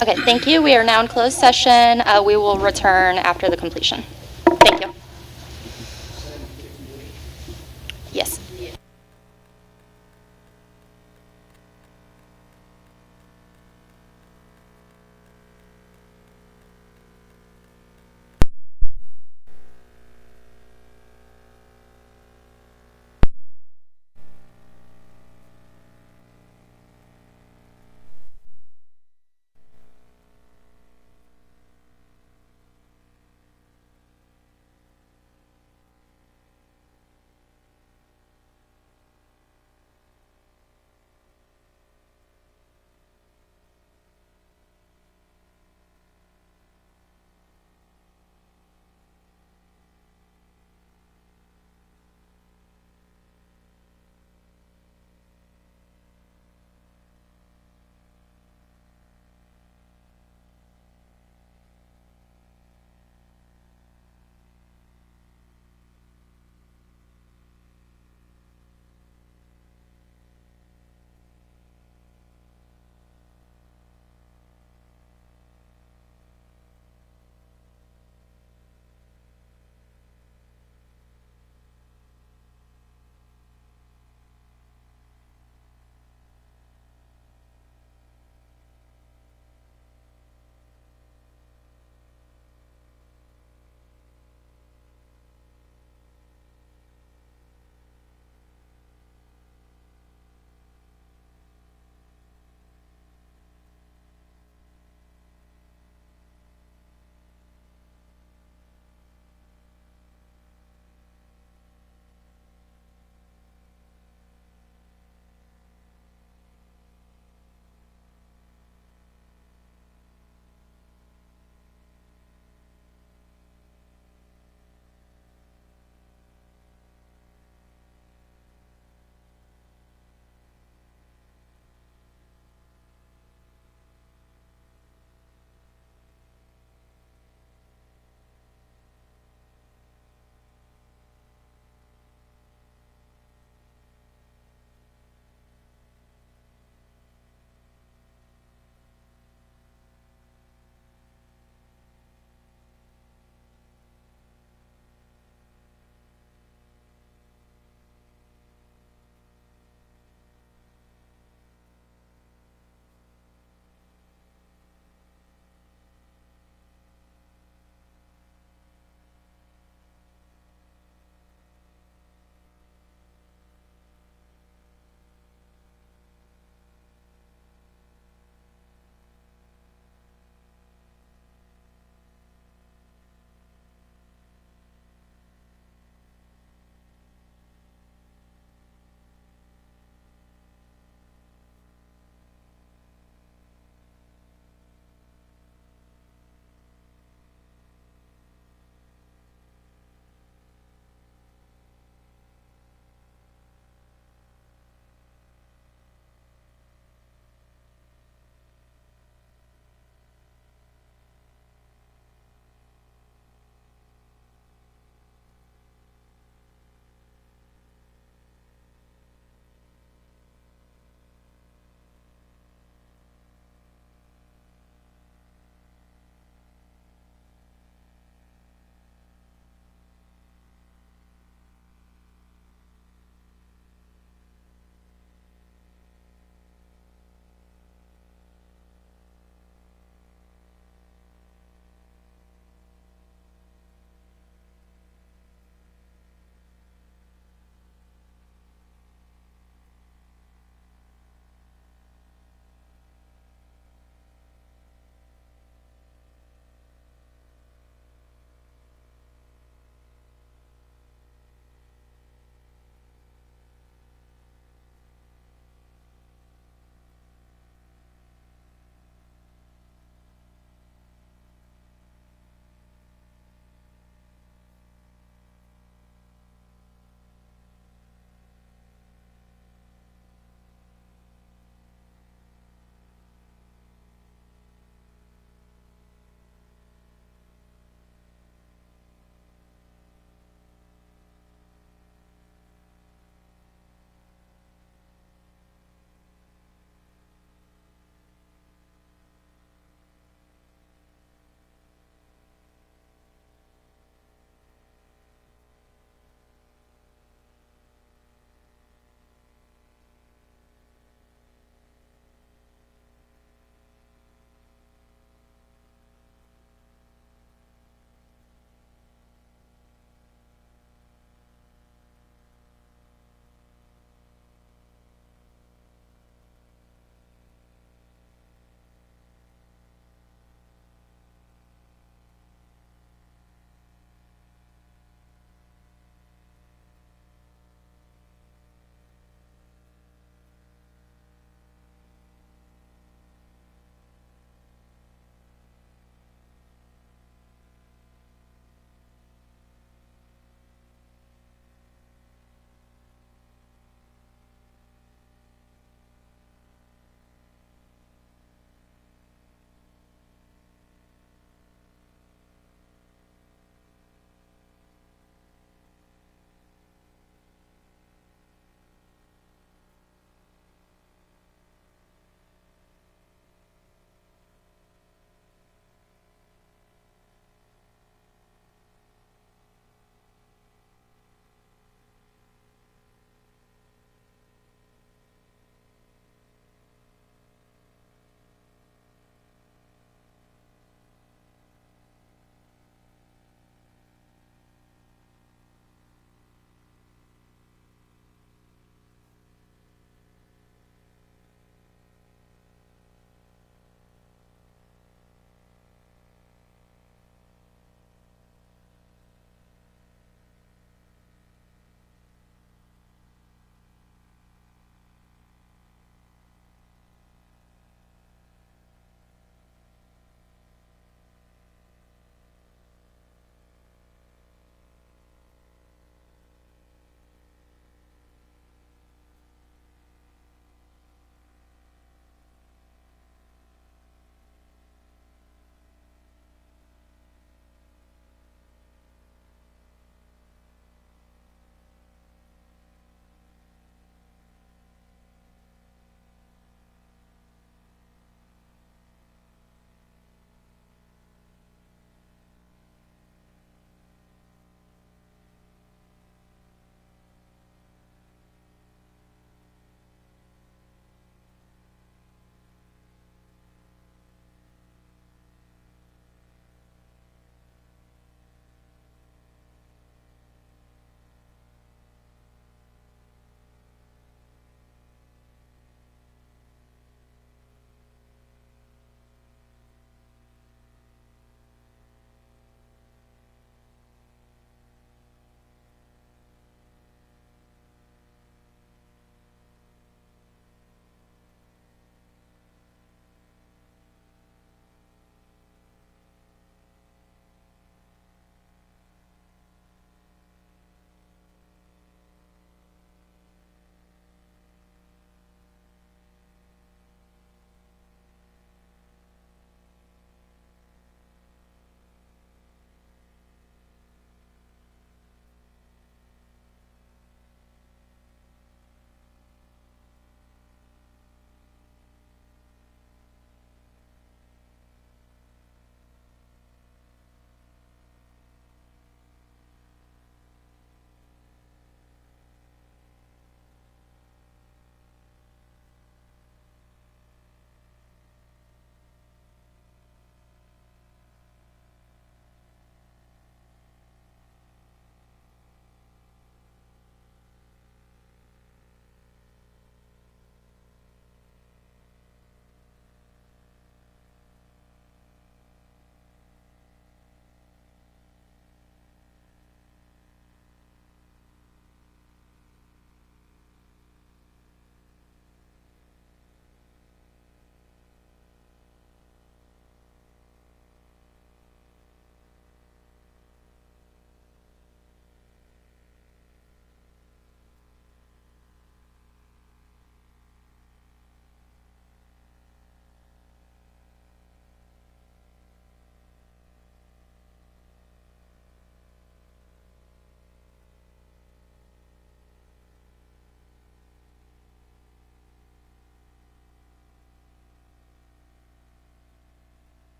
Okay, thank you. We are now in closed session. We will return after the completion. Thank you. Yes.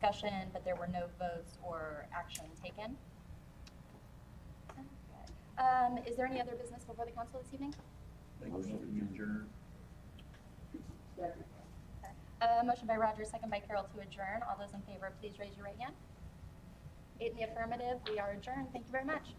discussion, but there were no votes or action taken. Okay. Is there any other business before the council this evening? Motion by Roger, second by Carol to adjourn. All those in favor, please raise your right hand. 8 in the affirmative. We are adjourned. Thank you very much.